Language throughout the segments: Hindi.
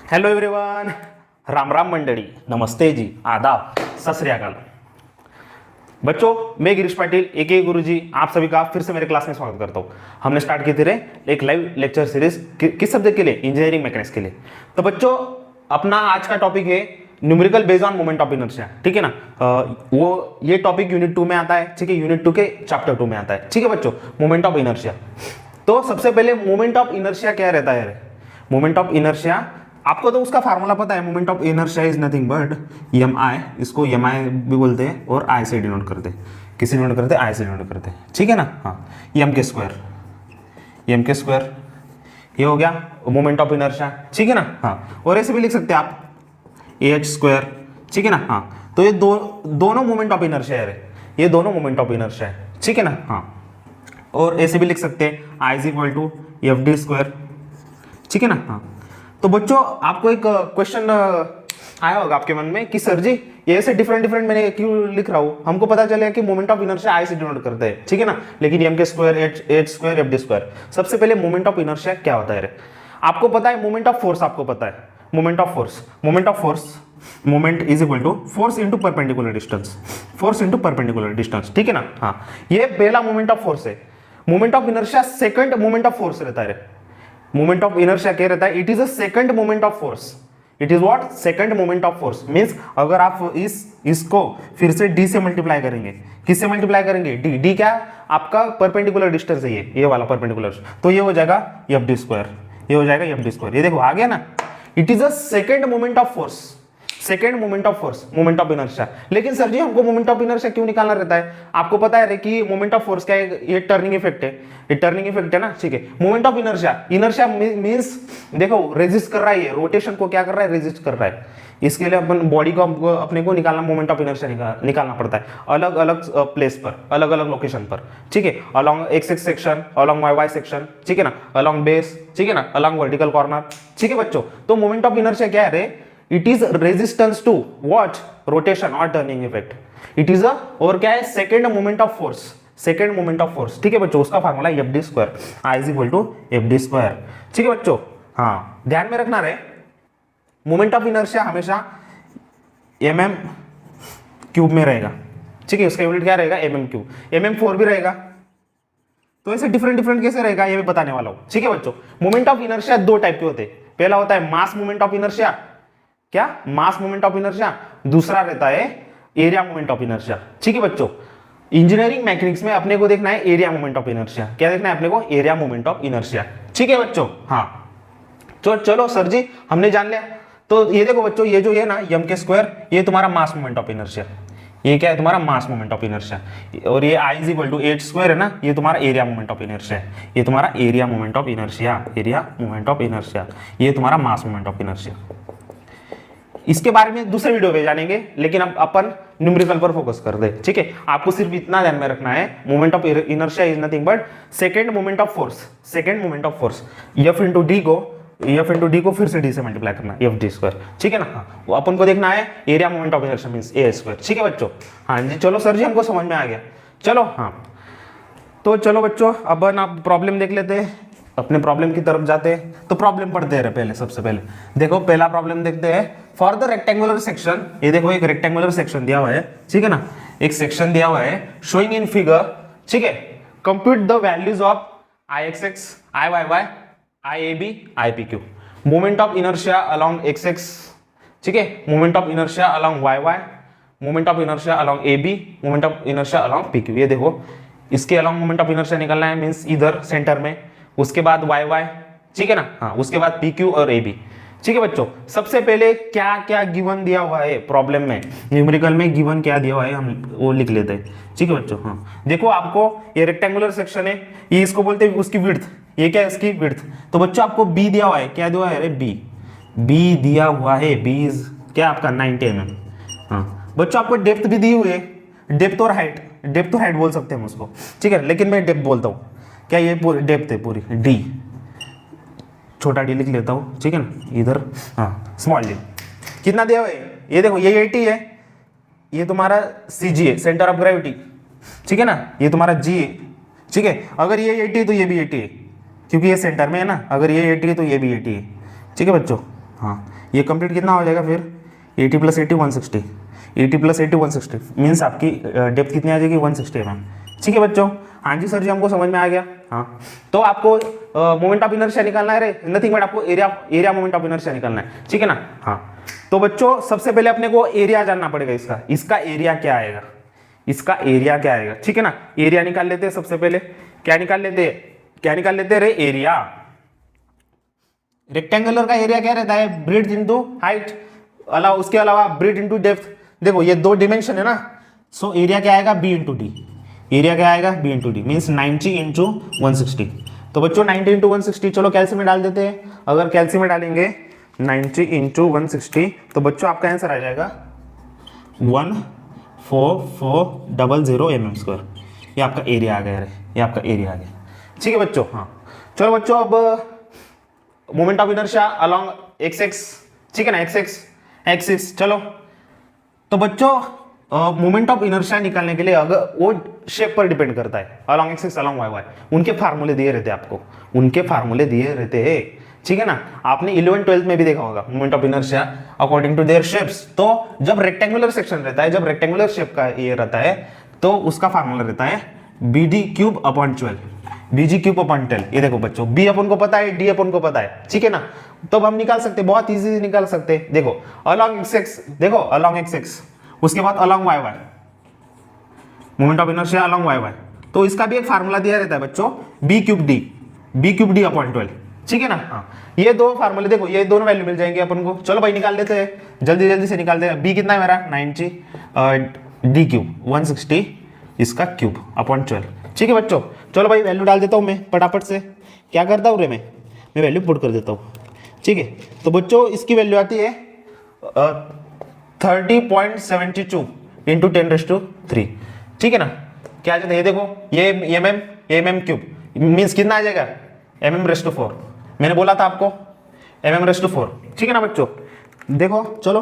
हेलो एवरीवन, राम राम मंडली, नमस्ते जी, आदाब, सत श्री अकाल। बच्चों, मैं गिरीश पाटिल एके गुरुजी आप सभी का फिर से मेरे क्लास में स्वागत करता हूँ। हमने स्टार्ट की थी एक लाइव लेक्चर सीरीज किस सब्जेक्ट के लिए? इंजीनियरिंग मैकेनिक्स के लिए। तो बच्चों, अपना आज का टॉपिक है numerical based on moment of inertia, ठीक है ना। वो ये टॉपिक यूनिट 2 में आता है, ठीक है, यूनिट 2 के चैप्टर 2 में आता है, ठीक है बच्चों, मोमेंट ऑफ इनर्शिया। तो सबसे पहले मोमेंट ऑफ इनर्शिया क्या रहता है? मोमेंट ऑफ इनर्शिया आपको तो उसका फार्मूला पता है, moment of inertia is nothing but M I, इसको एम आई भी बोलते हैं और आई से डिनोट करते हैं। किसी डिनोट करते हैं? आई से डिनोट करते हैं, ठीक है ना। हाँ, एम के स्क्वायर ये हो गया मोमेंट ऑफ इनर्शिया, ठीक है ना। हाँ, और ऐसे भी लिख सकते हैं आप एच स्क्वायर, ठीक है ना। हाँ, तो ये दोनों मोमेंट ऑफ इनर्शिया है, ये दोनों मोमेंट ऑफ इनर्शिया है, ठीक है ना। हाँ, और ऐसे भी लिख सकते हैं I is equal to F D square, ठीक है ना। हाँ, तो बच्चों आपको एक क्वेश्चन आया होगा आपके मन में कि सर जी ये ऐसे डिफरेंट मैंने क्यों लिख रहा हूं? हमको पता चलेगा कि मोमेंट ऑफ इनर्शिया आई से डिनोट करते हैं, ठीक है ना, लेकिन एम के square H square F D square. सबसे पहले मोमेंट ऑफ इनर्शिया क्या होता है? आपको पता है मोमेंट ऑफ फोर्स, आपको पता है moment of force moment is equal to force into perpendicular distance, ठीक है ना। हाँ, ये पहला मोमेंट ऑफ फोर्स है। Moment of inertia second moment of force रहता है। मोमेंट ऑफ इनर्शिया क्या रहता है? It is a second moment of force. It is what? Second moment of force. Means अगर आप इसको फिर से डी से मल्टीप्लाई करेंगे, किससे मल्टीप्लाई करेंगे? डी क्या? आपका परपेंडिकुलर डिस्टेंस है, ये वाला परपेंडिकुलर, तो ये हो जाएगा एफ डी स्क्वायर, ये हो जाएगा एफ डी स्क्वायर। ये देखो आ गया ना, it is a second moment of force, second moment of force, moment of inertia. लेकिन सर जी हमको मोमेंट ऑफ इनर्शिया क्यों निकालना रहता है? आपको पता है कि मोमेंट ऑफ फोर्स क्या है? ये टर्निंग इफेक्ट है, ये टर्निंग इफेक्ट है ना, ठीक है। मोमेंट ऑफ इनर्शिया मींस देखो रेजिस्ट कर रहा है, ये रोटेशन को क्या कर रहा है? रेजिस्ट कर रहा है। इसके लिए अपन बॉडी को अपने को निकालना, मोमेंट ऑफ इनर्शिया निकालना पड़ता है अलग अलग प्लेस पर, अलग अलग लोकेशन पर, ठीक है। Along X X section, along Y Y section, ठीक है ना, अलॉन्ग बेस, ठीक है ना, अलॉन्ग वर्टिकल कॉर्नर, ठीक है बच्चों। तो मोमेंट ऑफ इनर्शिया क्या है? It is resistance to what? Rotation or turning effect. It is a और क्या है? Second moment of force, ठीक है बच्चों। उसका formula F D square, I is equal to F D square, ठीक है बच्चों। हाँ, ध्यान में रखना रहे, मोमेंट ऑफ इनर्शिया हमेशा mm क्यूब में रहेगा, ठीक है। उसका यूनिट क्या रहेगा? mm cube. mm4 भी रहेगा, तो ऐसे डिफरेंट कैसे रहेगा ये भी बताने वाला हूं, ठीक है बच्चों। मोमेंट ऑफ इनर्शिया दो टाइप के होते हैं। पहला होता है मास मोमेंट ऑफ इनर्शिया, क्या? मास मोमेंट ऑफ इनर्शिया। दूसरा रहता है एरिया मोमेंट ऑफ इनर्शिया, ठीक है बच्चों। इंजीनियरिंग मैकेनिक्स में अपने को देखना है एरिया मोमेंट ऑफ इनर्शिया। क्या देखना है अपने को? एरिया मोमेंट ऑफ इनर्शिया, ठीक है बच्चों। हाँ, तो चलो सर जी हमने जान लिया। तो ये देखो बच्चों, ये जो है ना एम के स्क्वायर, ये तुम्हारा मास मोमेंट ऑफ इनर्शिया, ये क्या है? तुम्हारा मास मोमेंट ऑफ इनर्शिया। और ये I is equal to H square है ना, ये तुम्हारा एरिया मोमेंट ऑफ इनर्शिया है, ये तुम्हारा एरिया मोमेंट ऑफ इनर्शिया, ये तुम्हारा मास मोमेंट ऑफ इनर्शिया। इसके बारे में दूसरे वीडियो में जानेंगे, लेकिन अब अपन न्यूमेरिकल पर फोकस कर दे, ठीक है। आपको सिर्फ इतना ध्यान में रखना है, moment of inertia is nothing but second moment of force. F into D को फिर से डी से मल्टीप्लाई करना, एफ डी स्क्वायर, ठीक है ना। हाँ, वो अपन को देखना है area moment of inertia means A square, ठीक है बच्चों। हाँ जी, चलो सर जी हमको समझ में आ गया। चलो हाँ, तो चलो बच्चों अब आप प्रॉब्लम देख लेते हैं, अपने प्रॉब्लम की तरफ जाते हैं। तो प्रॉब्लम पढ़ते हैं पहले, सबसे पहले देखो पहला प्रॉब्लम देखते हैं। फॉर द रेक्टेंगुलर सेक्शन, ये देखो एक रेक्टेंगुलर सेक्शन दिया हुआ है, ठीक है ना, एक सेक्शन दिया हुआ है शोइंग इन फिगर, ठीक है। Compute the values of I X X, I Y Y, I A B, I P Q. Moment of inertia along X X, ठीक है, moment of inertia along Y Y, moment of inertia along A B, moment of inertia along P Q. ये देखो इसके अलॉन्ग मोमेंट ऑफ इनर्शिया निकलना है, मींस इधर सेंटर में, उसके बाद वाई वाई, ठीक है ना। हाँ, उसके बाद पी क्यू और ए बी, ठीक है बच्चों। सबसे पहले क्या क्या गिवन दिया हुआ है प्रॉब्लम में, न्यूमेरिकल में गिवन क्या दिया हुआ है हम वो लिख लेते हैं, ठीक है बच्चों। हाँ, देखो आपको ये रेक्टेंगुलर सेक्शन है, ये इसको बोलते हैं उसकी विड्थ, ये क्या है इसकी विड्थ। तो बच्चों आपको बी दिया हुआ है, क्या दिया हुआ है? अरे बी दिया हुआ है, बी इज क्या आपका 90 mm। हाँ बच्चों, आपको डेप्थ भी दी हुई है, डेप्थ और हाइट बोल सकते हैं हम उसको, ठीक है, लेकिन मैं डेप्थ बोलता हूँ। क्या ये पूरी डेप्थ है, पूरी डी, छोटा डी लिख लेता हूँ, ठीक है ना, इधर हाँ स्मॉल डी। कितना दिया हुआ है? ये देखो ये 80 है, ये तुम्हारा सी जी है, सेंटर ऑफ ग्रेविटी, ठीक है ना, ये तुम्हारा जी है, ठीक है। अगर ये 80 है तो ये भी 80 है, क्योंकि ये सेंटर में है ना, अगर ये 80 है तो ये भी 80 है, ठीक है बच्चों। हाँ, ये कंप्लीट कितना हो जाएगा फिर 80 प्लस 80 160, 80 प्लस 80 160 मीन्स आपकी डेप्थ कितनी आ जाएगी 160 mm। ठीक है बच्चों, हाँ जी सर जी हमको समझ में आ गया। हाँ, तो आपको मोमेंट ऑफ इनर्शिया निकालना है रे, नथिंग बट आपको एरिया मोमेंट ऑफ इनर्शिया निकालना है, ठीक है ना। हाँ, तो बच्चों सबसे पहले अपने को एरिया जानना पड़ेगा, इसका एरिया क्या आएगा, इसका एरिया क्या आएगा, ठीक है ना। एरिया निकाल लेते हैं सबसे पहले, क्या निकाल लेते हैं रे, एरिया। रेक्टेंगुलर का एरिया क्या रहता है, ब्रेड्थ इनटू हाइट, उसके अलावा ब्रेड्थ इनटू डेप्थ। देखो ये 2 डिमेंशन है ना, सो एरिया क्या आएगा b इंटू डी, एरिया क्या आएगा b into D means 90 into 160। तो बच्चों 90 इंटू 160, चलो कैल्सी में डाल देते हैं। अगर कैल्सी में डालेंगे 90 इंटू 160 तो बच्चों आपका आंसर आ जाएगा 14400 mm²। ये आपका एरिया आ गया, ये आपका एरिया आ गया, ठीक है बच्चों। हाँ चलो बच्चों, अब moment of inertia along X X, ठीक है ना, एक्सिस। चलो तो बच्चों मोमेंट ऑफ इनर्शिया निकालने के लिए अगर वो शेप पर डिपेंड करता है, along axis along Y Y, उनके फार्मूले दिए रहते हैं आपको, उनके फार्मूले दिए रहते हैं, ठीक है ना। आपने 11th-12th में भी देखा होगा moment of inertia according to their shapes. तो जब रेक्टेंगुलर सेक्शन रहता है, जब रेक्टेंगुलर शेप का ये रहता है तो उसका फार्मूला रहता है BD³/12, BG³/10। ये देखो बच्चों, B अपन को पता है, D अपन को पता है, ठीक है ना। तो हम निकाल सकते, बहुत इजी निकाल सकते। देखो अलोंग एक्स एक्स, देखो अलोंग एक्स एक्स, उसके बाद along Y Y, moment of inertia along Y Y. तो इसका भी एक फार्मूला दिया रहता है बच्चों, B³D/12, ठीक है ना। हाँ, ये 2 फार्मूले देखो, ये दोनों वैल्यू मिल जाएंगे अपन को। चलो भाई निकाल लेते हैं, जल्दी से निकालते हैं। B कितना है मेरा 90, D³ 160, इसका क्यूब अपॉन 12, ठीक है बच्चों। चलो भाई वैल्यू डाल देता हूँ मैं फटाफट से। क्या करता हूँ रे मैं वैल्यू पुट कर देता हूँ, ठीक है। तो बच्चों इसकी वैल्यू आती है 30.72 इंटू 10⁻3, ठीक है ना। क्या आ जाता है, ये देखो, ये mm³ मीन्स कितना आ जाएगा mm⁻4। मैंने बोला था आपको mm⁻4, ठीक है ना बच्चों। देखो चलो,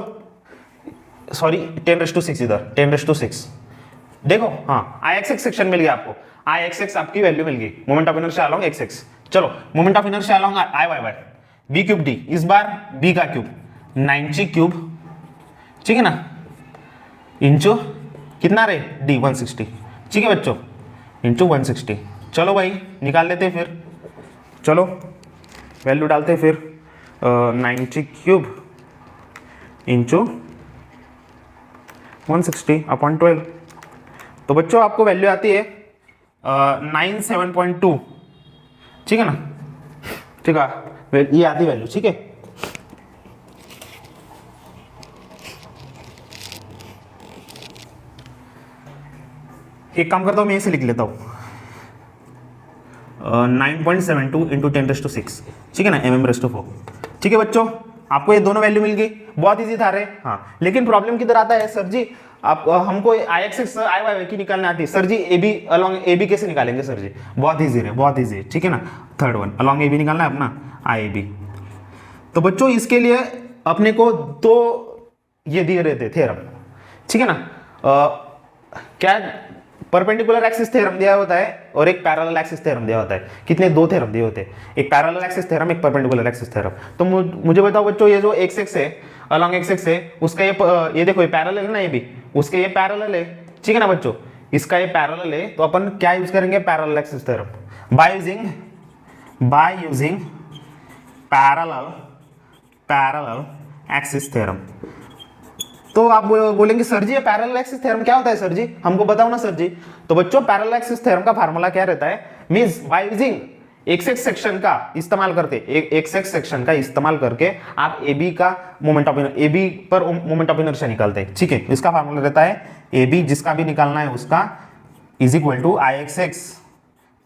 सॉरी 10⁻6, इधर 10⁻6 देखो। हाँ, Ix सेक्शन मिल गया आपको, Ix आपकी वैल्यू मिल गई, moment of inertia along x। चलो moment of inertia along Iy, B³ D, इस बार B का क्यूब 90³, ठीक है ना, इंचू कितना रे D 160, ठीक है बच्चों, इंचू 160। चलो भाई निकाल लेते हैं फिर, चलो वैल्यू डालते हैं फिर 90³ इंचू 160/12। तो बच्चों आपको वैल्यू आती है 97.2, ठीक है ना, ठीक है, ये आती वैल्यू, ठीक है। एक काम करता हूं, मैं इसे लिख लेता हूं 9.72 इंटू 10⁻6, ठीक है ना, mm⁻4, ठीक है बच्चों। आपको ये दोनों वैल्यू मिल गई, बहुत इजी था रे। हाँ, लेकिन प्रॉब्लम किधर आता है, सर जी आप हमको Ix Iy की निकालना आती है, सर जी AB अलोंग AB कैसे निकालेंगे सर जी। बहुत इजी है, बहुत इजी है, ठीक है ना। थर्ड वन अलोंग AB निकालना है अपना IAB। तो बच्चों इसके लिए अपने को 2 ये दिए रहते थ्योरम, ठीक है ना। क्या परपेंडिकुलर एक्सिस थ्योरम दिया होता है और एक पैरेलल एक्सिस थ्योरम दिया होता है। कितने 2 थ्योरम दिए होते हैं, एक पैरेलल एक्सिस थ्योरम, एक परपेंडिकुलर एक्सिस थ्योरम। तो मुझे बताओ बच्चों, ये जो x एक्स है अलोंग x एक्स है, उसका ये देखो ये पैरेलल है ना, ये भी उसके ये पैरेलल है, ठीक है ना बच्चों, इसका ये पैरेलल है। तो अपन क्या यूज करेंगे, parallel axis theorem, bye using parallel axis theorem. तो आप बोलेंगे सर जी ये पैरेलल एक्सिस थ्योरम क्या होता है सर जी, हमको बताओ ना सर जी। तो बच्चों पैरेलल एक्सिस थ्योरम का फार्मूला क्या रहता है, means by using x section का इस्तेमाल करके, एक्स सेक्शन का इस्तेमाल करके आप AB का मोमेंट ऑफ AB पर मोमेंट ऑफ इनर्शिया निकालते हैं, ठीक है। इसका फार्मूला रहता है AB जिसका भी निकालना है उसका is equal to Ix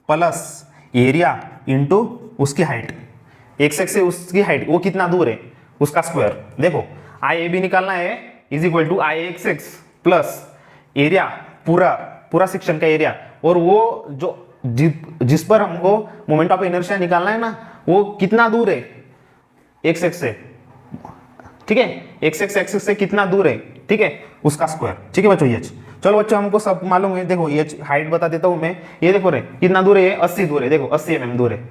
plus area into उसकी हाइट, x से उसकी हाइट वो कितना दूर है उसका स्क्वायर। देखो IAB निकालना है is equal to Ix plus area, पूरा सेक्शन का एरिया, और वो जो जिस पर हमको मोमेंट ऑफ इनर्शिया निकालना है ना वो कितना दूर है x एक्स से, ठीक है, x एक्सिस से कितना दूर है, ठीक है, उसका स्क्वायर, ठीक है बच्चों। ये चलो बच्चों हमको सब मालूम है। देखो ये हाइट बता देता हूं मैं, ये देखो रे कितना दूर है, 80 दूर है, देखो 80 mm दूर है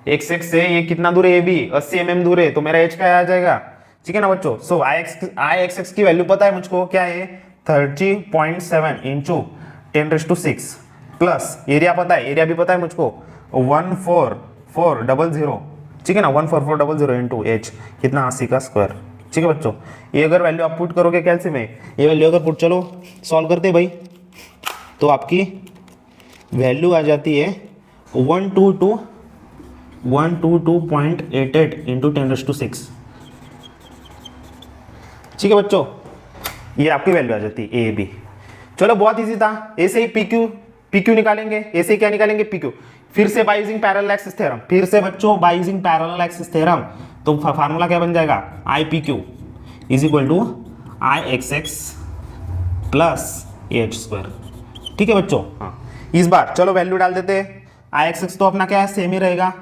x एक्स से, ये कितना दूर है, ये भी 80 mm दूर है। तो मेरा h क्या आ जाएगा ठीक है ना बच्चों। सो आई एक्स एक्स की वैल्यू पता है मुझको, क्या है 30.7 इंटू 10⁶, प्लस एरिया पता है, एरिया भी पता है मुझको 14400, ठीक है ना, 14400 इंटू एच, कितना 80 का स्क्वायर, ठीक है बच्चों। ये अगर वैल्यू आप पुट करोगे कैलसी में, ये वैल्यू अगर पुट, चलो सॉल्व करते भाई, तो आपकी वैल्यू आ जाती है 122.88 इंटू 10⁶, ठीक है बच्चों। ये आपकी वैल्यू आ जाती है ए बी। चलो बहुत इजी था, ऐसे ही पी क्यू निकालेंगे, ऐसे ही क्या निकालेंगे पी क्यू, फिर से by using parallel axis theorem, फिर से बच्चों by using parallel axis theorem, तो फार्मूला क्या बन जाएगा, I P Q is equal to I X X plus H square, ठीक है बच्चों। हाँ इस बार चलो वैल्यू डाल देते हैं, आई एक्स एक्स तो अपना क्या है सेम ही रहेगा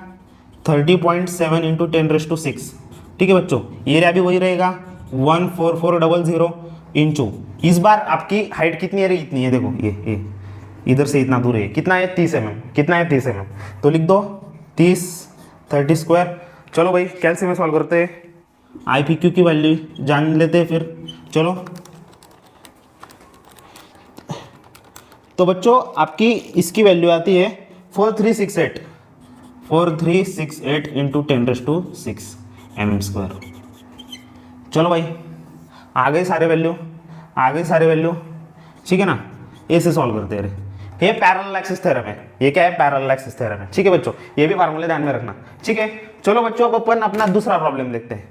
30.7 इंटू 10⁶, ठीक है बच्चों। एरिया भी वही रहेगा 14400 इंटू, इस बार आपकी हाइट कितनी है रे, इतनी है, देखो ये इधर से इतना दूर है, कितना है 30 mm, कितना है 30 mm, तो लिख दो 30 स्क्वायर। चलो भाई कैलसी में सॉल्व करते हैं, आई पी क्यू की वैल्यू जान लेते हैं फिर, चलो। तो बच्चों आपकी इसकी वैल्यू आती है 4368 इंटू 10⁶ mm स्क्वायर। चलो भाई आ गए सारे वैल्यू, ठीक है ना, ऐसे सॉल्व करते हैं। ये पैरेलल एक्सिस थ्योरम है, ये क्या है पैरेलल एक्सिस थ्योरम है, ठीक है बच्चों, ये भी फार्मूले ध्यान में रखना, ठीक है। चलो बच्चों अब अपन अपना दूसरा प्रॉब्लम देखते हैं,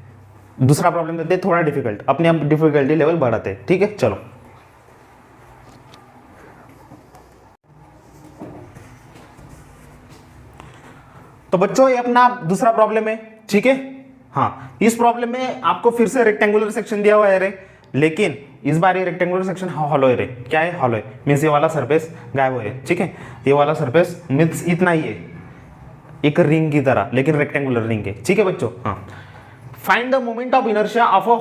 थोड़ा डिफिकल्ट, अपने आप डिफिकल्टी लेवल बढ़ाते हैं, ठीक है चलो। तो बच्चों ये अपना दूसरा प्रॉब्लम है, ठीक है। हाँ इस प्रॉब्लम में आपको फिर से रेक्टेंगुलर सेक्शन दिया हुआ है रे, लेकिन इस बार ये रेक्टेंगुलर सेक्शन हॉलो है रे, क्या है हॉलो है, मीन्स ये वाला सरफेस गायब हो है, ठीक है। ये वाला सरफेस मीन्स इतना ही है, एक रिंग की तरह, लेकिन रेक्टेंगुलर रिंग है, ठीक है बच्चों। हाँ find the moment of inertia of a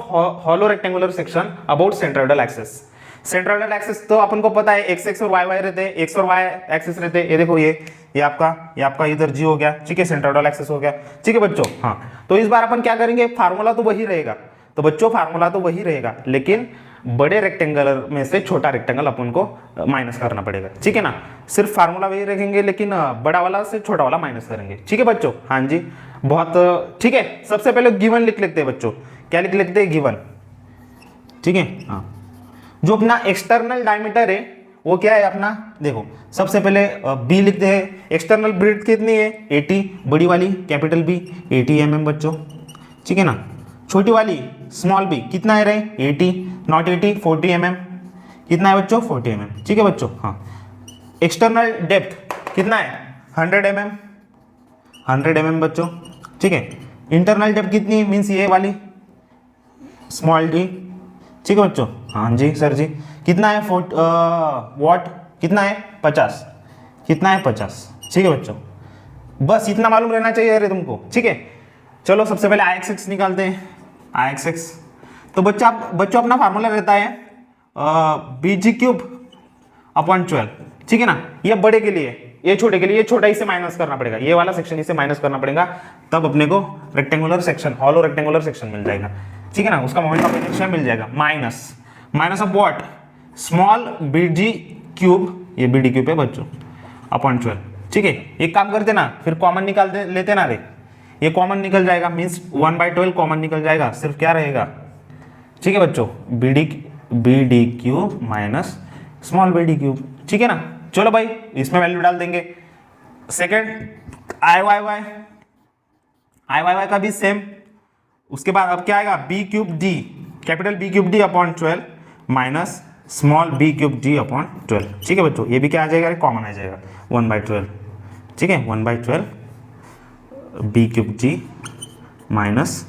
hollow rectangular section about centroidal axis. Centroidal axis तो अपन को पता है एक्स एक्स और वाई वाई रहते हैं, एक्स और वाई एक्सिस रहते हैं, ये देखो ये आपका इधर जी हो गया, ठीक है, सेंट्रोइडल एक्सिस हो गया, ठीक है बच्चों। हाँ तो इस बार अपन क्या करेंगे, फार्मूला तो वही रहेगा, तो बच्चों फार्मूला तो वही रहेगा, लेकिन बड़े रेक्टेंगल में से छोटा रेक्टेंगल अपन को माइनस करना पड़ेगा, ठीक है ना। सिर्फ फार्मूला वही रखेंगे, लेकिन बड़ा वाला से छोटा वाला माइनस करेंगे, ठीक है बच्चों। हाँ जी बहुत ठीक है। सबसे पहले गिवन लिख लेते हैं बच्चों, क्या लिख लेते हैं गिवन, ठीक है। हाँ जो अपना एक्सटर्नल डायमीटर है वो क्या है अपना, देखो सबसे पहले बी लिखते हैं, एक्सटर्नल ब्रेड्थ कितनी है 80, बड़ी वाली कैपिटल बी 80 mm बच्चों, ठीक है ना। छोटी वाली स्मॉल बी कितना है रे 80, नॉट 80 40 mm, कितना है बच्चों 40 mm, ठीक है बच्चों। हाँ एक्सटर्नल डेप्थ कितना है 100 mm बच्चों, ठीक है। इंटरनल डेप्थ कितनी मीन्स ये वाली स्मॉल डी, ठीक है बच्चों। हाँ जी सर जी कितना है वॉट कितना है 50, कितना है 50, ठीक है बच्चों। बस इतना मालूम रहना चाहिए अरे तुमको, ठीक है। चलो सबसे पहले आई एक्स एक्स निकालते हैं, आई एक्स एक्स तो बच्चों अपना फार्मूला रहता है bg³ अपॉन 12, ठीक है ना। ये बड़े के लिए, ये छोटे के लिए, ये छोटा इसे माइनस करना पड़ेगा, ये वाला सेक्शन इसे माइनस करना पड़ेगा, तब अपने को rectangular section hollow rectangular section मिल जाएगा, ठीक है ना। उसका मोमेंट ऑफ इनर्शिया मिल जाएगा minus of what small bg³, ये bd³ है बच्चों अपॉन 12, ठीक है। एक काम करते ना, फिर कॉमन निकाल लेते ना रे, ये कॉमन निकल जाएगा मीन्स 1/12 कॉमन निकल जाएगा, सिर्फ क्या रहेगा, ठीक है बच्चों bd³ माइनस स्मॉल bd³, ठीक है ना। चलो भाई इसमें वैल्यू डाल देंगे। सेकंड आई वाई वाई का भी सेम, उसके बाद अब क्या आएगा b³d, capital b³d upon 12 minus small b³d upon 12, ठीक है बच्चों। ये भी क्या आ जाएगा कॉमन आ जाएगा 1/12, ठीक है 1/12 b³d माइनस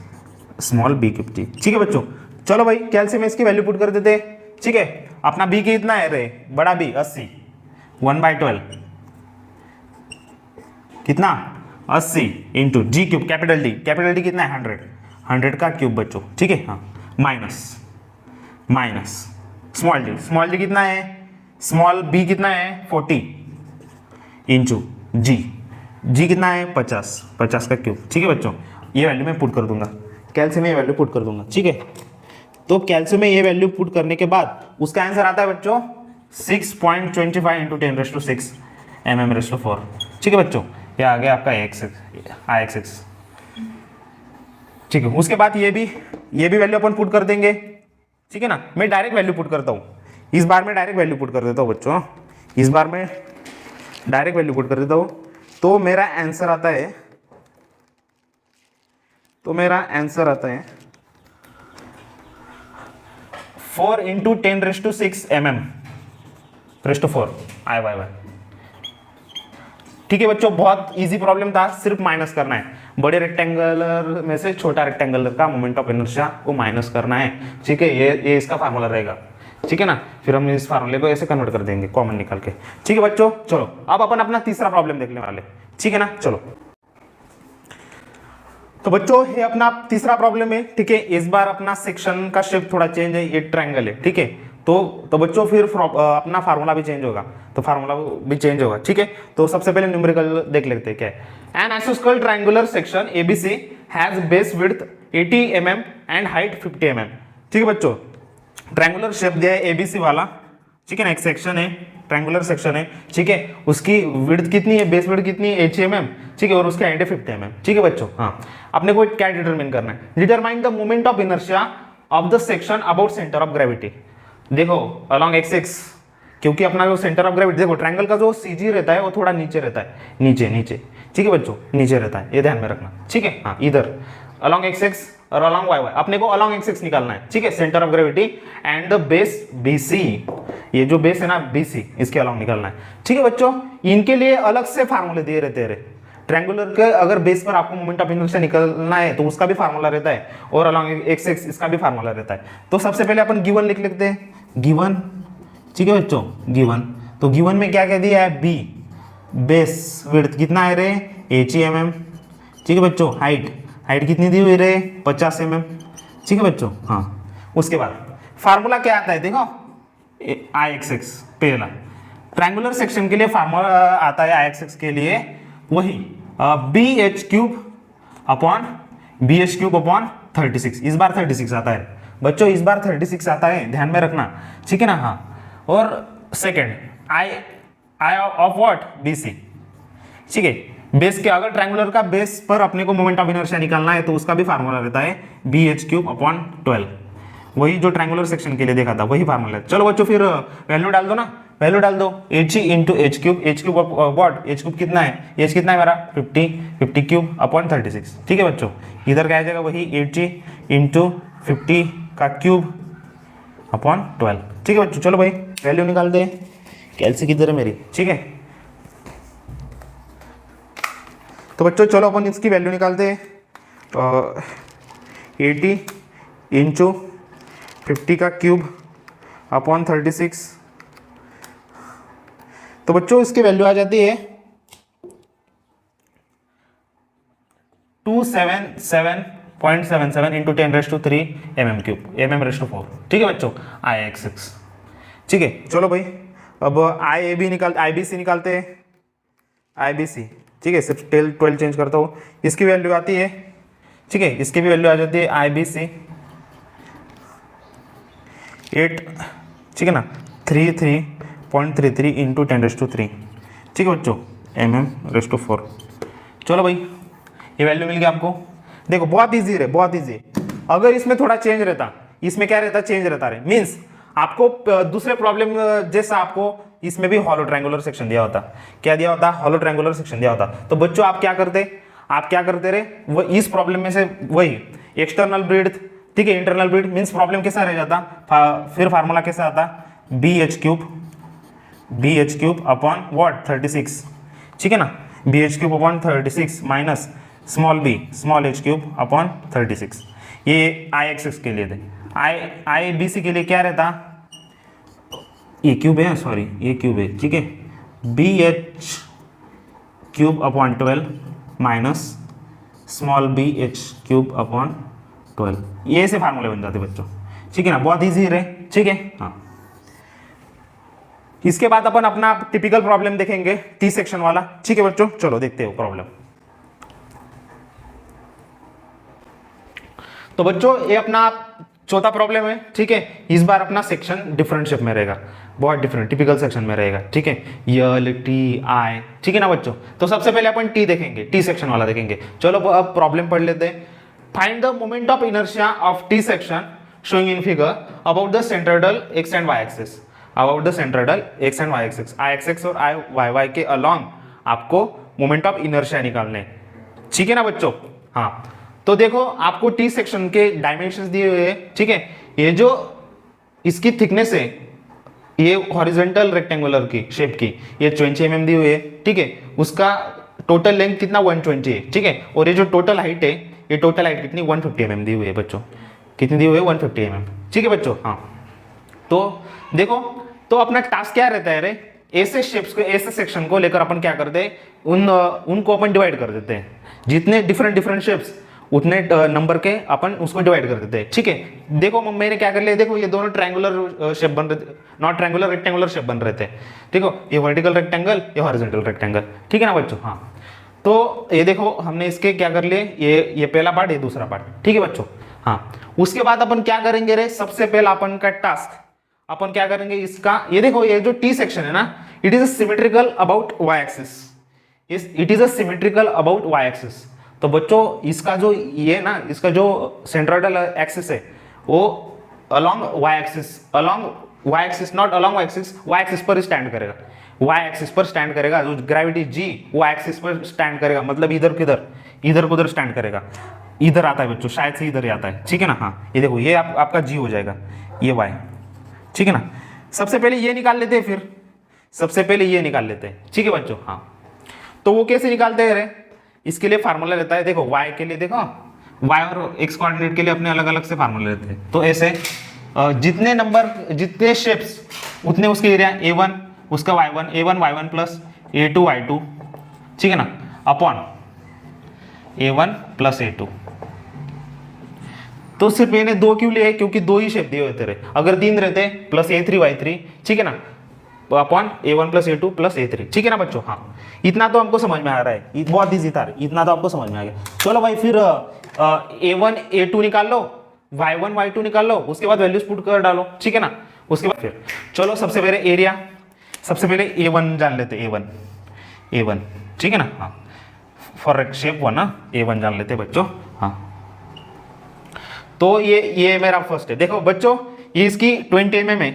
स्मॉल b³d, ठीक है बच्चों। चलो भाई कैलसी में इसकी वैल्यू पुट कर देते, ठीक है। अपना b कितना है रे बड़ा b 80, 1/12 कितना 80 इंटू g³ कैपिटल डी कितना है 100 का क्यूब बच्चों, ठीक है। हाँ माइनस स्मॉल डी कितना है, स्मॉल b कितना है 40 इंटू जी कितना है 50 का क्यूब, ठीक है बच्चों। ये वैल्यू मैं पुट कर दूंगा, कैल्शियम में ये वैल्यू पुट कर दूंगा, ठीक है। तो कैल्शियम में ये वैल्यू पुट करने के बाद उसका आंसर आता है बच्चों 6.25 इंटू 10⁶ mm⁴, ठीक है बच्चों। ये आ गया आपका Ix, ठीक है। उसके बाद ये भी वैल्यू अपन पुट कर देंगे, ठीक है ना। मैं डायरेक्ट वैल्यू पुट करता हूँ, इस बार मैं डायरेक्ट वैल्यू पुट कर देता हूँ बच्चों, इस बार मैं डायरेक्ट वैल्यू पुट कर देता हूँ। तो मेरा आंसर आता है 4 इंटू 10⁶ mm⁴ IY। ठीक है बच्चों, बहुत इजी प्रॉब्लम था, सिर्फ माइनस करना है। बड़े रेक्टेंगुलर में से छोटा रेक्टेंगुलर का मोमेंट ऑफ इनर्शिया को माइनस करना है, ठीक है। ये इसका फार्मूला रहेगा, ठीक है ना। फिर हम इस फार्मूले को ऐसे कन्वर्ट कर देंगे कॉमन निकाल के, ठीक है बच्चों। चलो अब अपन अपना तीसरा प्रॉब्लम देखने वाले, ठीक है ना। चलो तो बच्चों ये अपना तीसरा प्रॉब्लम है, ठीक है। इस बार अपना सेक्शन का शेप थोड़ा चेंज है, ये ट्रायंगल है, ठीक है। तो बच्चों फिर अपना फार्मूला भी चेंज होगा, तो फार्मूला भी चेंज होगा, ठीक है। तो सबसे पहले न्यूमेरिकल देख लेते हैं क्या है। एन आइसोस्केल triangular section ABC has base width 80 mm and height 50 mm, ठीक है बच्चों। ट्रायंगुलर शेप दिया है एबीसी वाला, ठीक है ना। एक सेक्शन है, ट्रायंगुलर सेक्शन है, ठीक है। उसकी विड्थ कितनी है, बेस विड्थ कितनी है 80 mm, ठीक है। और उसका हाइट है 50 mm, ठीक है बच्चों। हाँ, अपने को क्या डिटरमाइन करना है, determine the moment of inertia of the section about centre of gravity. देखो अलोंग एक्स, क्योंकि अपना जो सेंटर ऑफ ग्रेविटी, देखो ट्रायंगल का जो सीजी रहता है वो थोड़ा नीचे रहता है, नीचे, ठीक है बच्चों, नीचे रहता है, ये ध्यान में रखना, ठीक है। हाँ, इधर अलोंग एक्स और अलोंग वाई, अपने को अलोंग एक्स निकालना है, ठीक है, centre of gravity and the base BC, ये जो बेस है ना बीसी, इसके अलोंग निकालना है, ठीक है बच्चों। इनके लिए अलग से फार्मूले दिए रहते हैं। ट्रायंगुलर के अगर बेस पर आपको मोमेंट ऑफ इनर्शिया निकालना है तो उसका भी फार्मूला रहता है, और अलोंग एक्स इसका भी फार्मूला रहता है। तो सबसे पहले अपन गिवन लिख लेते हैं, गिवन, ठीक है बच्चों, गिवन। तो गिवन में क्या कह दिया है, बी बेस विड्थ कितना है रे 80 mm, ठीक है बच्चों। हाइट कितनी दी हुई रे 50 mm, ठीक है बच्चों। हाँ, उसके बाद फार्मूला क्या आता है, देखो Ix पहला ट्रायंगुलर सेक्शन के लिए फार्मूला आता है Ix के लिए वही BH³ अपॉन 36। इस बार 36 आता है बच्चों, इस बार 36 आता है, ध्यान में रखना, ठीक है ना। हाँ, और second I of what BC, ठीक है। बेस के अगर ट्रायंगुलर का बेस पर अपने को मोमेंट ऑफ इनर्शिया निकालना है तो उसका भी फार्मूला रहता है BH³/12, वही जो ट्रायंगुलर सेक्शन के लिए देखा था, वही फार्मूला। चलो बच्चों फिर वैल्यू डाल दो ना, वैल्यू डाल दो 80 इंटू H³ व्हाट, H³ कितना है, H कितना है मेरा 50³/36, ठीक है बच्चों। इधर क्या आ जाएगा वही 80 इंटू 50 का क्यूब अपॉन 12, ठीक है बच्चों। चलो भाई वैल्यू निकाल दे, कैलसी किधर है मेरी, ठीक है। तो बच्चों चलो अपन इसकी वैल्यू निकालते हैं, 80 इंटू 50 का क्यूब अपॉन 36। तो बच्चों इसकी वैल्यू आ जाती है 277.77 इंटू 10⁻³ mm⁴, ठीक है बच्चों। Ix, ठीक है। चलो भाई अब IBC निकालते हैं, IBC, ठीक है। सिर्फ 12 चेंज करता हूँ, इसकी वैल्यू आती है, ठीक है, इसकी भी वैल्यू आ जाती है IBC 8, ठीक है ना, 33.33 इंटू 10⁻³, ठीक है बच्चों, mm⁴। चलो भाई ये वैल्यू मिल गया आपको। देखो बहुत इजी है, बहुत इजी। अगर इसमें थोड़ा चेंज रहता, इसमें क्या रहता, चेंज रहता रहे, मीन्स आपको दूसरे प्रॉब्लम जैसा आपको इसमें भी हॉलो ट्रायंगुलर सेक्शन दिया होता, क्या दिया होता, हॉलो ट्रायंगुलर सेक्शन दिया होता। तो बच्चों आप क्या करते रहे, वो इस प्रॉब्लम में से वही एक्सटर्नल ब्रीथ, ठीक है, इंटरनल ब्रीथ, मीन्स प्रॉब्लम कैसा रह जाता, फिर फार्मूला कैसा आता, BH³ अपॉन व्हाट 36, ठीक है ना, BH³/36 minus small h³ upon 36। ये Ix के लिए थे। IBC के लिए क्या रहता, ये क्यूब है, सॉरी ये क्यूब है, ठीक है, BH³/12 माइनस स्मॉल h³/12, ये ऐसे फार्मूले बन जाते बच्चों, ठीक है ना। बहुत इजी है, ठीक है। हाँ, इसके बाद अपन अपना टिपिकल प्रॉब्लम देखेंगे, T सेक्शन वाला, ठीक है बच्चों। चलो देखते हो प्रॉब्लम। तो बच्चों ये अपना चौथा प्रॉब्लम है, ठीक है। इस बार अपना सेक्शन डिफरेंट शेप में रहेगा, बहुत डिफरेंट टिपिकल सेक्शन में रहेगा, ठीक है। यल टी आई, ठीक है ना बच्चों। तो सबसे पहले अपन टी देखेंगे, टी सेक्शन वाला देखेंगे। चलो अब प्रॉब्लम पढ़ लेते हैं। Find the moment of inertia of T section showing in figure about the centroidal X and Y axis, about the centroidal X and Y axis, I axis और आई वाई वाई के अलोंग आपको मोमेंट ऑफ इनर्शिया निकालने, ठीक है ना बच्चों। हाँ, तो देखो आपको टी सेक्शन के डायमेंशंस दिए हुए हैं, ठीक है। ये जो इसकी थिकनेस है, ये हॉरिजॉन्टल रेक्टेंगुलर की शेप की, ये 20 mm दी हुई है, ठीक है। उसका टोटल लेंथ कितना 120 है, ठीक है। और ये जो टोटल हाइट है, ये टोटल हाइट कितनी 150 mm दी हुई है बच्चों, कितनी दी हुई है 150 mm, ठीक है बच्चों। हाँ, तो देखो, तो अपना टास्क क्या रहता है रे, ऐसे शेप्स को, ऐसे सेक्शन को लेकर अपन क्या करते हैं, उनको अपन डिवाइड कर देते हैं, जितने डिफरेंट शेप्स उतने नंबर के अपन उसको डिवाइड कर देते हैं, ठीक है। देखो मैंने क्या कर लिया, देखो ये दोनों ट्रायंगुलर शेप बन रहे थे, नॉट ट्रायंगुलर रेक्टेंगुलर शेप बन रहे थे, देखो ये वर्टिकल रेक्टेंगल, ये हॉरिजॉन्टल रेक्टेंगल, ठीक है ना बच्चों। हाँ, तो ये देखो हमने इसके क्या कर लिए, ये पहला पार्ट, ये दूसरा पार्ट, ठीक है बच्चों। हाँ, उसके बाद अपन क्या करेंगे रे, सबसे पहला अपन का टास्क, अपन क्या करेंगे इसका, ये देखो ये जो टी सेक्शन है ना, it is symmetrical about Y axis, it is symmetrical about Y axis. तो बच्चों इसका जो ये ना, इसका जो सेंट्रोइडल एक्सिस है वो along Y axis, along Y axis, not along Y axis, Y axis पर स्टैंड करेगा, वाई एक्सिस पर स्टैंड करेगा। जो ग्रेविटी जी वाई एक्सिस पर स्टैंड करेगा, मतलब इधर किधर, इधर उधर स्टैंड करेगा, इधर आता है बच्चों, शायद से इधर ही आता है, ठीक है ना। हाँ, ये देखो ये आपका जी हो जाएगा, ये वाई, ठीक है ना। सबसे पहले ये निकाल लेते हैं, फिर सबसे पहले ये निकाल लेते हैं, ठीक है बच्चों। हाँ, तो वो कैसे निकालते हैं रे, इसके लिए फार्मूला लेता है, देखो y के लिए, देखो y और x कोऑर्डिनेट के लिए अपने अलग अलग से फार्मूला लेते हैं। तो ऐसे जितने नंबर, जितने शेप्स उतने उसके एरिया, a1 उसका y1, a1 y1 plus a2 y2, ठीक है ना, अपॉन a1 प्लस a2। तो सिर्फ मैंने 2 क्यों लिए, क्योंकि 2 ही शेप दिए हुए थे, अगर 3 रहते प्लस a3 y3, ठीक है ना, upon a1 plus a2 plus a3, ठीक है ना बच्चों। हाँ, इतना तो हमको समझ में आ रहा है, बहुत ईजी था, इतना तो आपको समझ में आ गया। चलो भाई फिर a1 a2 निकाल लो, y1 y2 निकाल लो, उसके बाद वैल्यूज पुट कर डालो, ठीक है ना। उसके बाद फिर चलो सबसे पहले एरिया, सबसे पहले a1 जान लेते, a1, ठीक है ना। हाँ, फॉर शेप 1 ना, a1 जान लेते बच्चों। हाँ, तो ये मेरा फर्स्ट है, देखो बच्चों ये इसकी 20 mm है,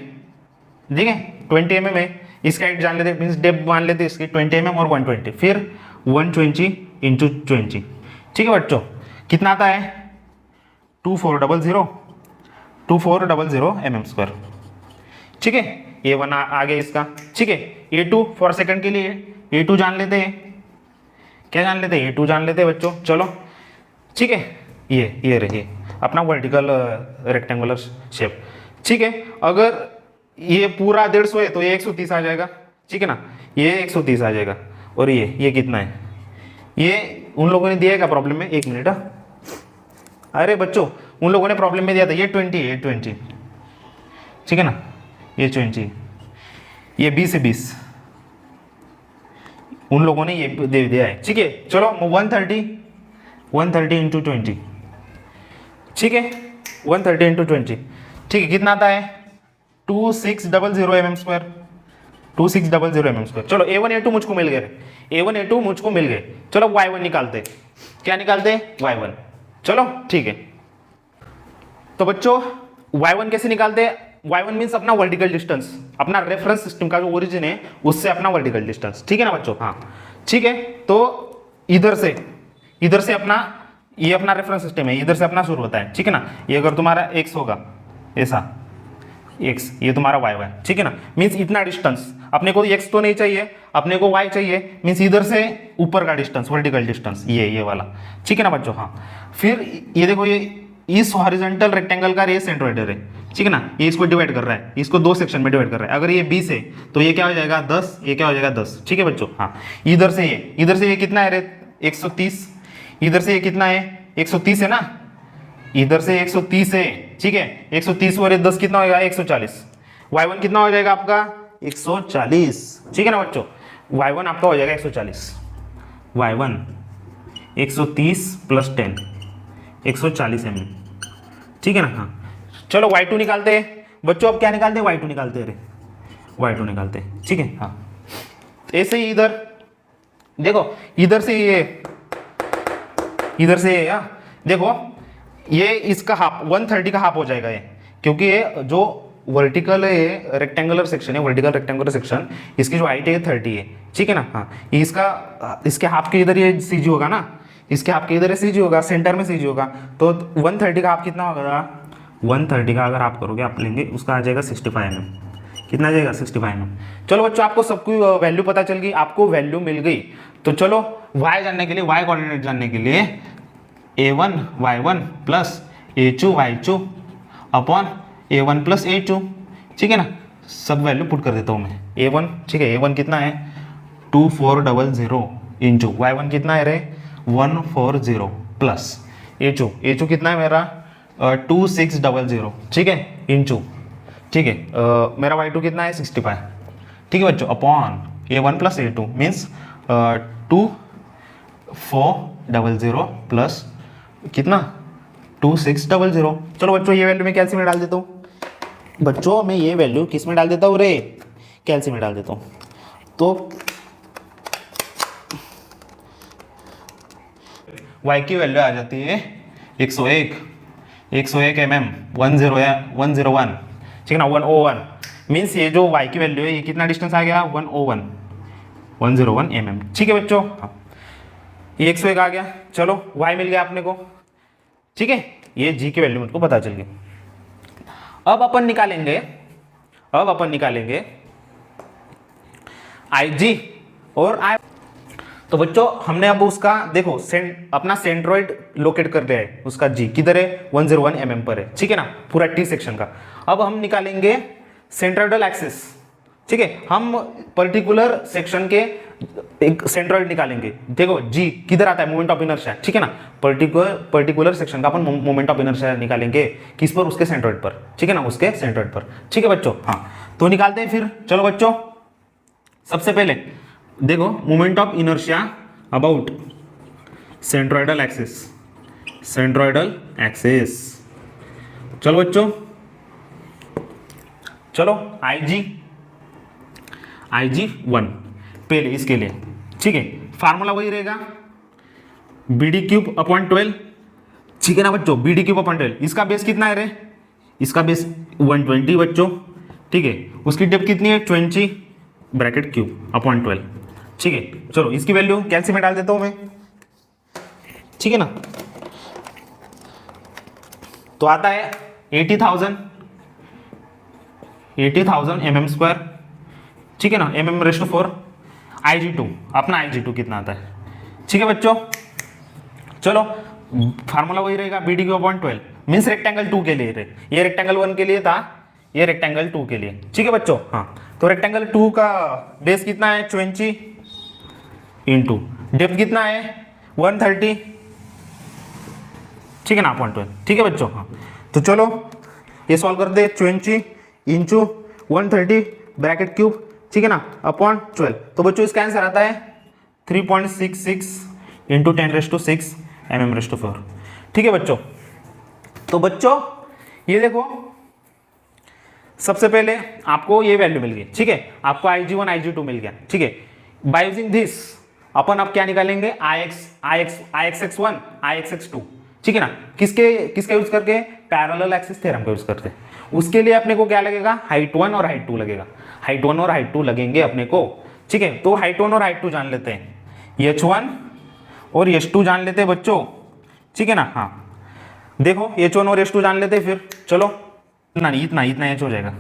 ठीक है, 20 mm है, इसका हाइट जान लेते, मींस डेप्थ मान लेते इसकी 20 mm और 120, फिर 120 इंटू 20, ठीक है बच्चों। कितना आता है 2400 mm², ठीक है। a1 आ गया इसका, ठीक है। a2 फॉर सेकंड के लिए a2 जान लेते हैं, क्या जान लेते हैं, a2 जान लेते हैं बच्चों, चलो ठीक है। ये रहिए अपना वर्टिकल रेक्टेंगुलर शेप, ठीक है। अगर ये पूरा 150 है तो ये 130 आ जाएगा, ठीक है ना, ये 130 आ जाएगा। और ये कितना है, ये उन लोगों ने दिया है क्या प्रॉब्लम में, 1 मिनट। अरे बच्चों उन लोगों ने प्रॉब्लम में दिया था, ये 20 है, 20, ठीक है ना, ये 20, ये 20 से 20 उन लोगों ने ये दे दिया है, ठीक है। चलो 130 इंटू 20, ठीक है, 130 इंटू 20, ठीक है। कितना आता है 2600 mm², 2600 mm²। चलो a1 a2 मुझको मिल गए, a1 a2 मुझको मिल गए। चलो y1 निकालते, क्या निकालते, y1, चलो ठीक है। तो बच्चों y1 कैसे निकालते हैं, y1 मीन्स अपना वर्टिकल डिस्टेंस, अपना रेफरेंस सिस्टम का जो ओरिजिन है उससे अपना वर्टिकल डिस्टेंस, ठीक है ना बच्चों। हाँ ठीक है, तो इधर से अपना ये अपना रेफरेंस सिस्टम है, इधर से अपना शुरू होता है, ठीक है ना। ये अगर तुम्हारा x होगा ऐसा x, ये तुम्हारा y, ठीक है ना, मीन्स इतना डिस्टेंस अपने को x तो नहीं चाहिए, अपने को y चाहिए, मीन्स इधर से ऊपर का डिस्टेंस, वर्टिकल डिस्टेंस ये वाला, ठीक है ना बच्चों। हाँ फिर ये देखो, ये इस हॉरिजॉन्टल रेक्टेंगल का ये सेंट्रोइडर है, ठीक है ना, ये इसको डिवाइड कर रहा है, इसको 2 सेक्शन में डिवाइड कर रहा है। अगर ये 20 है तो ये क्या हो जाएगा 10, ये क्या हो जाएगा 10, ठीक है बच्चों। हाँ इधर से ये कितना है रे 130, इधर से ये कितना है 130 है ना, इधर से 130 है, ठीक है। 130 और 10 कितना होगा 140, y1 कितना हो जाएगा आपका 140, ठीक है ना बच्चों। y1 आपका हो जाएगा 140, y1 130 प्लस 10 140 mm, ठीक है ना। हाँ चलो y2 निकालते हैं बच्चों, अब क्या निकालते हैं, y2 निकालते हैं, अरे y2 निकालते हैं, ठीक है। हाँ ऐसे ही इधर देखो, इधर से ये, इधर से ये, देखो ये इसका हाफ 130 का हाफ हो जाएगा ये, क्योंकि ये जो वर्टिकल है रेक्टेंगुलर सेक्शन है, वर्टिकल रेक्टेंगुलर सेक्शन, इसकी जो हाइट है 30 है, ठीक है ना। हाँ इसका, इसके हाफ के इधर ये सीजी होगा ना, इसके हाफ के इधर सीजी होगा, सेंटर में सीजी होगा, तो 130 का हाफ कितना होगा, 130 का अगर आप करोगे, आप लेंगे उसका आ जाएगा 65 mm, कितना आ जाएगा 65 mm। चलो बच्चों आपको सबकी वैल्यू पता चल गई, आपको वैल्यू मिल गई, तो चलो y जानने के लिए, y कोऑर्डिनेट जानने के लिए a1 y1 plus a2 y2 upon a1 plus a2, ठीक है ना। सब वैल्यू पुट कर देता हूँ मैं, a1 ठीक है, a1 कितना है 2400 इंटू y1 कितना है रे 140 प्लस a2 कितना है मेरा 2600, ठीक है, इंटू, ठीक है, मेरा y2 कितना है 65, ठीक है बच्चों, upon a1 plus a2 means 2400 plus कितना 2600। चलो बच्चों ये वैल्यू मैं कैल्सी में डाल देता हूँ, बच्चों मैं ये वैल्यू किस में डाल देता हूँ रे, कैल्सी में डाल देता हूँ। तो y की वैल्यू आ जाती है 101 mm 101, ठीक है ना, 101 मीन्स ये जो y की वैल्यू है ये कितना डिस्टेंस आ गया 101 mm, ठीक है बच्चों। ये 101 आ गया, चलो y मिल गया अपने को, ठीक है, ये g की वैल्यू मुझको पता चल गई। अब अपन निकालेंगे IG और I। तो बच्चों हमने अब उसका देखो अपना सेंट्रोइड लोकेट कर लिया है, उसका g किधर है 101 mm पर है, ठीक है ना, पूरा T सेक्शन का। अब हम निकालेंगे सेंट्रोइडल एक्सिस, ठीक है, हम पर्टिकुलर सेक्शन के एक सेंट्रोइड निकालेंगे। देखो g किधर आता है मोमेंट ऑफ इनर्शिया, ठीक है ना, पर्टिकुलर सेक्शन का अपन मोमेंट ऑफ इनर्शिया निकालेंगे किस पर, उसके सेंट्रोइड पर, ठीक है ना, उसके सेंट्रोइड पर, ठीक है बच्चों। हाँ तो निकालते हैं फिर, चलो बच्चों सबसे पहले देखो moment of inertia about centroidal axis, चलो बच्चों, चलो IG1 पहले इसके लिए, ठीक है, फार्मूला वही रहेगा BD³ अपॉन 12, ठीक है ना बच्चों, BD³ अपॉन 12। इसका बेस कितना है रे, इसका बेस 120 बच्चों, ठीक है, उसकी डेप्थ कितनी है 20 ब्रैकेट क्यूब अपॉन 12, ठीक है। चलो इसकी वैल्यू कैल्सी में डाल देता हूं मैं, ठीक है ना, तो आता है 80,000 mm स्क्वायर, ठीक है ना, mm⁴। IG2 अपना IG2 कितना आता है, ठीक है बच्चों। चलो फार्मूला वही रहेगा BD³ अपॉन 12 मीन्स रेक्टेंगल 2 के लिए रे, ये रेक्टेंगल 1 के लिए था, ये रेक्टेंगल 2 के लिए, ठीक है बच्चों। हाँ तो रेक्टेंगल 2 का बेस कितना है 20 इंटू डेप्थ कितना है 130, ठीक है ना, अपॉन 12, ठीक है बच्चों। हाँ तो चलो ये सॉल्व कर दे, 20 इंटू 130 ब्रैकेट क्यूब, ठीक है ना, अपॉन 12। तो बच्चों इसका आंसर आता है 3.66 इंटू 10⁶ mm⁴, ठीक है बच्चों। तो बच्चों ये देखो सबसे पहले आपको ये वैल्यू मिल गई, ठीक है, आपको IG1 IG2 मिल गया, ठीक है। बाय यूजिंग दिस अपन अब क्या निकालेंगे IXX1 IXX2, ठीक है ना, किसके यूज करके, पैरेलल एक्सिस थ्योरम का यूज करते हैं। उसके लिए अपने को क्या लगेगा, हाइट 1 और हाइट 2 लगेगा, हाइट 1 और हाइट 2 लगेंगे अपने को, ठीक है। तो हाइट 1 और हाइट 2 जान लेते हैं, H1 और H2 जान लेते हैं बच्चों, ठीक है ना। हाँ देखो H1 और H2 जान लेते हैं, फिर चलो इतना H हो जाएगा,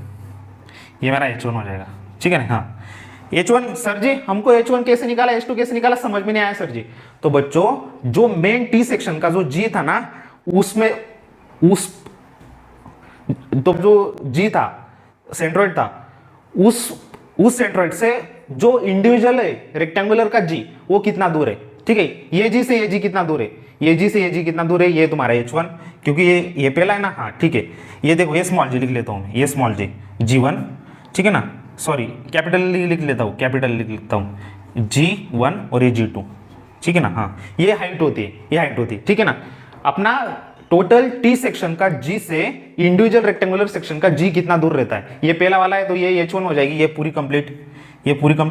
ये मेरा H1 हो जाएगा, ठीक है ना। हाँ H1 सर जी हमको H1 कैसे निकाला, H2 कैसे निकाला, समझ में नहीं आया सर जी। तो बच्चों जो मेन T सेक्शन का जो G था ना, उसमें तो जो G था सेंट्रोइड था, उस सेंट्रोइड से जो इंडिविजुअल है रेक्टेंगुलर का G वो कितना दूर है, ठीक है। ये G से ये G कितना दूर है, ये G से ये G कितना दूर है, ये तुम्हारा H1, क्योंकि ये पहला है ना। हाँ ठीक है, ये देखो ये स्मॉल g लिख लेता हूँ मैं, ये स्मॉल g G1, ठीक है ना, सॉरी कैपिटल लिख लेता हूँ, कैपिटल लिख लेता हूँ G1 और ये G2, ठीक है ना। हाँ ये हाइट होती है, ये हाइट होती है, ठीक है ना। अपना टोटल टी सेक्शन का जी से इंडिविजुअल रेक्टेंगुलर सेक्शन का जी कितना दूर रहता है। ये पहला वाला है तो ये h1 हो जाएगी, ये पूरी कंप्लीट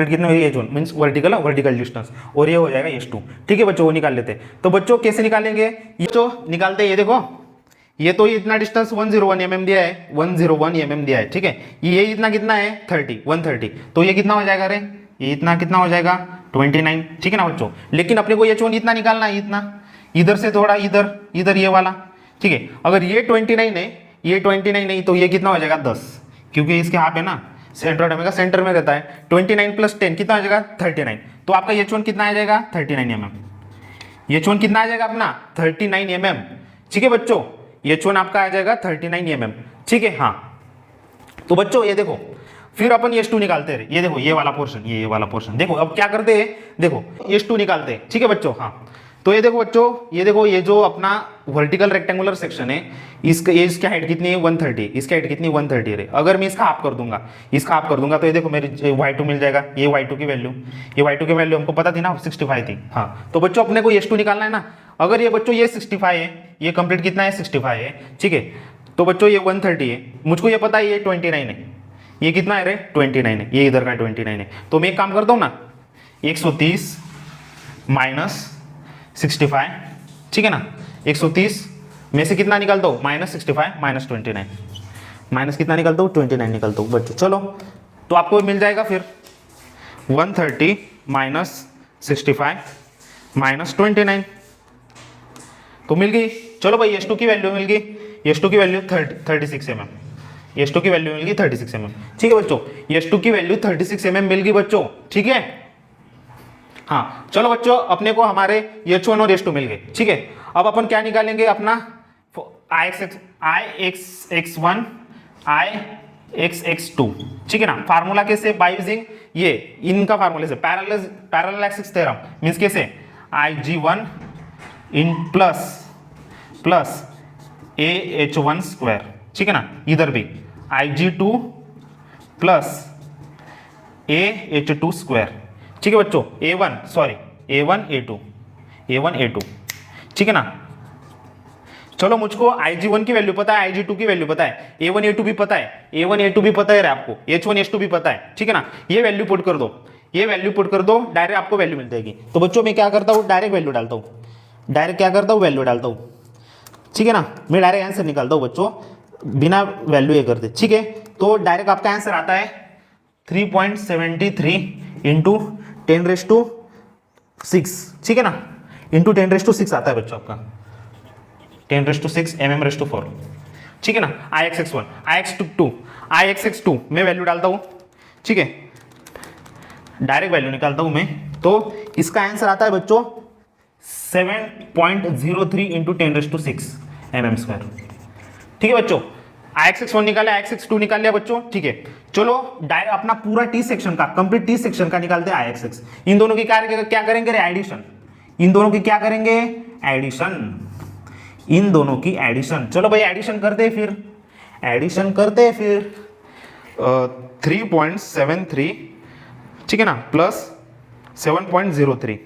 कितनी होगी h1 मींस वर्टिकल डिस्टेंस, और ये हो जाएगा h2। ठीक है बच्चों, वो निकाल लेते हैं। तो बच्चों कैसे निकालेंगे ये जो निकालते हैं, ये देखो ये तो इतना डिस्टेंस 101 mm दिया है, 101 mm दिया है। ठीक है, ये इतना कितना है 130, तो ये कितना हो जाएगा रे, ये इतना कितना हो जाएगा 29। ठीक है ना बच्चों, लेकिन अपने को h1 इतना निकालना है, इतना इधर से थोड़ा इधर ये वाला। ठीक है, अगर ये 29 है, ये 29 नहीं, तो ये कितना हो जाएगा 10, क्योंकि इसके हाफ है ना, सेंट्रोइड का सेंटर में रहता है। 29 + 10 कितना हो जाएगा 39। तो आपका h1 कितना आ जाएगा 39 mm। h1 कितना आ जाएगा अपना 39 mm। ठीक है बच्चों, h1 आपका आ जाएगा 39 mm। ठीक है, हाँ। तो बच्चों ये देखो, फिर अपन h2 निकालते रहे। ये देखो ये वाला पोर्शन, ये वाला पोर्शन देखो, अब क्या करते हैं, देखो h2 निकालते हैं। ठीक है बच्चों, हाँ। तो ये देखो बच्चों, ये देखो ये जो अपना वर्टिकल रेक्टेंगुलर सेक्शन है, इसका हाइट कितनी है 130, इसकी हाइट कितनी 130 है। अगर मैं इसका हाफ कर दूंगा, तो ये देखो मेरी y2 मिल जाएगा। ये y2 की वैल्यू हमको पता थी ना, 65 थी। हाँ, तो बच्चों अपने को h2 निकालना है ना। अगर ये बच्चों ये 65 है, ये कंप्लीट कितना है 65 है। ठीक है, तो बच्चों ये 130 है, मुझको ये पता है ये 29 है, ये कितना है रे 29 है, ये इधर का 29 है। तो मैं एक काम करता हूँ ना, 130 - 65। ठीक है ना, 130 में से कितना निकालता हूँ -65 - 29, माइनस कितना निकालता हूँ 29 निकालता हूँ बच्चों। चलो, तो आपको मिल जाएगा फिर 130 - 65 - 29, तो मिल गई। चलो भाई, h2 की वैल्यू मिल गई, h2 की वैल्यू 36 mm, h2 की वैल्यू मिल गई 36 mm। ठीक है बच्चों, h2 की वैल्यू 36 mm मिल गई बच्चों। ठीक है, हाँ। चलो बच्चों, अपने को हमारे h1 और h2 मिल गए। ठीक है, अब अपन क्या निकालेंगे अपना Ix1 Ixx2। ठीक है ना, फार्मूला कैसे, बाय यूजिंग ये इनका फार्मूले से पैरेलल एक्सिस थ्योरम, मींस कैसे Ig1 इन प्लस AH1²। ठीक है ना, इधर भी Ig2 प्लस AH2²। ठीक है बच्चों, A1 A2। ठीक है ना। चलो, मुझको Ig1 की वैल्यू पता है, Ig2 की वैल्यू पता है, A1 A2 भी पता है, आपको H1 H2 भी पता है। ठीक है ना, ये वैल्यू पुट कर दो, डायरेक्ट आपको वैल्यू मिल जाएगी। तो बच्चों मैं क्या करता हूँ, डायरेक्ट वैल्यू डालता हूँ। ठीक है ना, मैं डायरेक्ट आंसर निकालता हूँ बच्चों, बिना वैल्यू ये करते। ठीक है, तो डायरेक्ट आपका आंसर आता है 3.73 × 10⁶। ठीक है ना, × 10⁶ आता है बच्चों आपका 10⁶ mm⁴। ठीक है ना, Ixx1 Ixx2 मैं वैल्यू डालता हूं। ठीक है, डायरेक्ट वैल्यू निकालता हूं मैं, तो इसका आंसर आता है बच्चों 7.03 × 10⁶ mm²। ठीक है बच्चों, Ixx1 निकाला, Ixx2 निकाल लिया बच्चों। ठीक है, चलो डायरेक्ट अपना पूरा टी सेक्शन का, कंप्लीट टी सेक्शन का निकालते हैं Ixx। इन दोनों की क्या करेंगे एडिशन, इन दोनों की क्या करेंगे एडिशन, चलो भाई एडिशन करते हैं फिर 3.73। ठीक है ना, प्लस 7.03।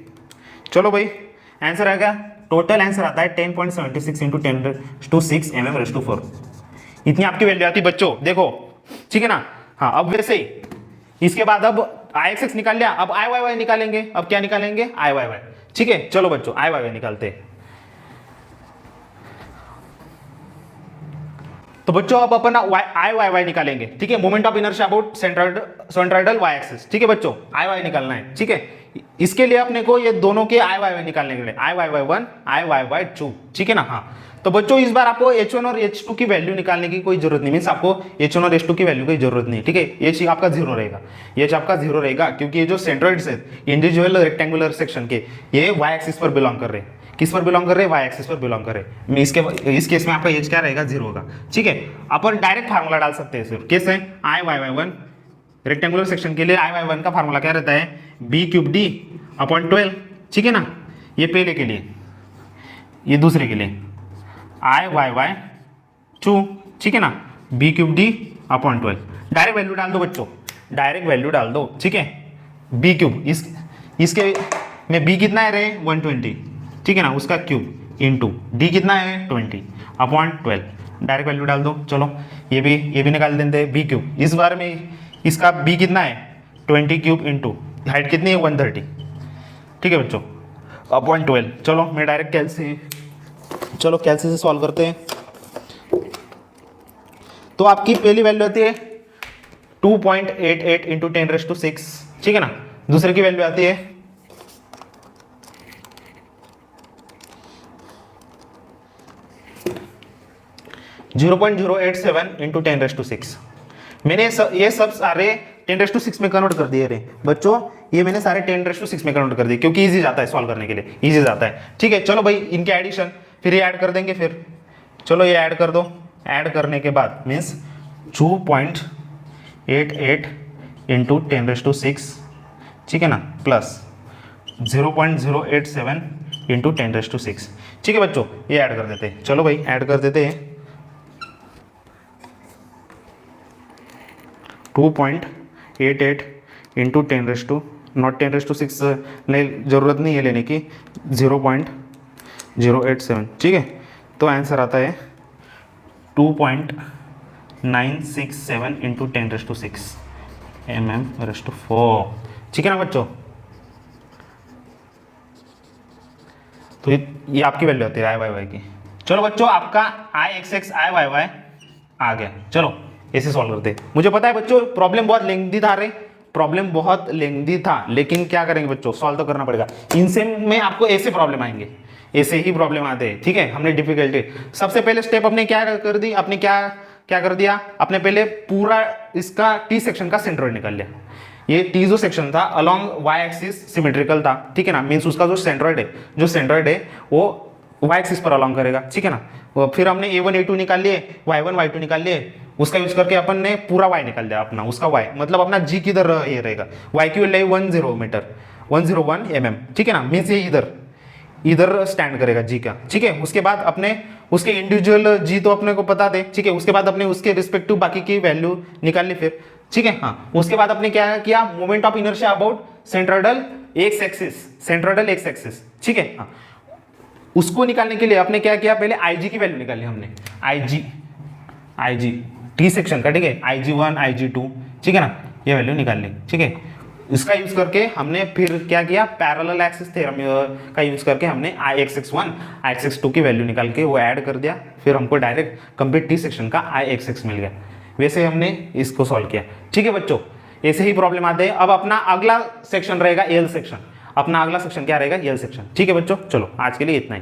चलो भाई, आंसर आएगा, टोटल आंसर आता है 10.76 × 10⁶ mm⁴। इतनी आपकी वैल्यू आती बच्चों, देखो। ठीक है ना, हाँ। अब वैसे ही इसके बाद अब Ixx निकाल लिया, अब Iyy निकालेंगे। अब क्या निकालेंगे, Iyy। ठीक है, चलो बच्चों Iyy निकालते हैं। तो बच्चों अब अपन Iyy निकालेंगे। ठीक है, moment of inertia about centroidal y axis. ठीक है बच्चों, Iyy निकालना है। ठीक है, इसके लिए अपने को ये दोनों के Iyy निकालने के लिए Iyy1 Iyy2। ठीक है ना, हाँ। तो बच्चों इस बार आपको H1 और H2 की वैल्यू निकालने की कोई जरूरत नहीं, मींस आपको H1 और H2 की वैल्यू की जरूरत नहीं। ठीक है, ये आपका 0 रहेगा, क्योंकि ये जो सेंट्रोइड्स है इंडिविजुअल रेक्टेंगुलर सेक्शन के, ये y एक्सिस पर बिलोंग कर रहे हैं। किस पर बिलोंग कर रहे हैं, y एक्सिस पर बिलोंग कर रहे हैं। इस केस में आपका H क्या रहेगा, 0 होगा। ठीक है, अपन डायरेक्ट फार्मूला डाल सकते हैं सिर्फ, कैसे Iyy1 रेक्टेंगुलर सेक्शन के लिए Iyy1 का फार्मूला क्या रहता है, b³d/12। ठीक है ना, ये पहले के लिए, ये दूसरे के लिए Iyy2। ठीक है ना, b³d/12। डायरेक्ट वैल्यू डाल दो बच्चों, ठीक है। b³ इसके में b कितना है रे 120। ठीक है ना, उसका क्यूब इंटू डी कितना है 20 अपॉन 12 डायरेक्ट वैल्यू डाल दो। चलो ये भी निकाल देते हैं बी क्यूब। इस बार में इसका बी कितना है 20 क्यूब इंटू हाइट कितनी है 130, ठीक है बच्चों, अपॉन 12। चलो मैं डायरेक्ट कैलसी से सॉल्व करते हैं। तो आपकी पहली वैल्यू आती है 2.88 इंटू 10⁶, ठीक है ना। दूसरे की वैल्यू आती है 0.087 इंटू 10⁶। मैंने ये सब सारे 10⁶ में कन्वर्ट कर दिए रे बच्चों, ये मैंने सारे 10⁶ में कन्वर्ट कर दिए क्योंकि इजी जाता है सॉल्व करने के लिए, इजी जाता है, ठीक है। चलो भाई इनके एडिशन फिर ये ऐड कर देंगे फिर। चलो ये ऐड कर दो, ऐड करने के बाद मीन्स 2.88 इंटू 10⁶, ठीक है ना, प्लस 0.087 इंटू 10⁶, ठीक है बच्चों। ये ऐड कर देते हैं। चलो भाई ऐड कर देते हैं 2.88 इंटू 10⁻, नॉट 10⁶ नहीं, ज़रूरत नहीं है लेने की, 0.087, ठीक है। तो आंसर आता है 2.967 इंटू 10⁶ mm⁴, ठीक है ना बच्चों। तो ये आपकी वैल्यू होती है आई वाई वाई की। चलो बच्चों आपका आई X X I Y Y आ गया। चलो ऐसे सॉल्व करते हैं। मुझे पता है बच्चों प्रॉब्लम बहुत लेंथी था, रे प्रॉब्लम बहुत लेंथी था, लेकिन क्या करेंगे बच्चों सॉल्व तो करना पड़ेगा। इनसे में आपको ऐसे प्रॉब्लम आएंगे, ऐसे ही प्रॉब्लम आते हैं, ठीक है। हमने डिफिकल्टी सबसे पहले स्टेप अपने क्या कर दी, अपने क्या कर दिया, अपने पहले पूरा इसका टी सेक्शन का सेंट्रॉइड निकाल लिया। ये टी जो सेक्शन था अलोंग वाई एक्सिस सिमेट्रिकल था, ठीक है ना, मीन्स उसका जो सेंट्रॉइड है वो वाई एक्सिस पर अलोंग करेगा, ठीक है ना। फिर हमने A1 A2 निकाल लिए, Y1 Y2 निकाल लिए, उसका यूज करके अपन ने पूरा y निकाल दिया अपना, उसका y मतलब अपना g किधर ये रहेगा, y की वैल्यू 10 मीटर 101 mm, ठीक है ना, मीन्स ये इधर स्टैंड करेगा g का, ठीक है। उसके बाद अपने उसके इंडिविजुअल g तो अपने को पता थे, ठीक है। उसके बाद अपने उसके रिस्पेक्टिव बाकी की वैल्यू निकाल ली फिर, ठीक है। हाँ उसके बाद अपने क्या किया, moment of inertia about centroidal x axis, ठीक है। हाँ उसको निकालने के लिए आपने क्या किया, पहले IG की वैल्यू निकाली हमने, IG टी सेक्शन का, ठीक है, IG1 IG2, ठीक है ना, ये वैल्यू निकाल ली, ठीक है। इसका यूज करके हमने फिर क्या किया, पैरेलल एक्सिस थ्योरम का यूज करके हमने IXX1 IXX2 की वैल्यू निकाल के वो ऐड कर दिया, फिर हमको डायरेक्ट कंप्लीट टी सेक्शन का IXX मिल गया। वैसे हमने इसको सॉल्व किया, ठीक है बच्चों। ऐसे ही प्रॉब्लम आते हैं। अब अपना अगला सेक्शन रहेगा एल सेक्शन, अपना अगला सेक्शन क्या रहेगा, एल सेक्शन, ठीक है बच्चों। चलो आज के लिए इतना ही।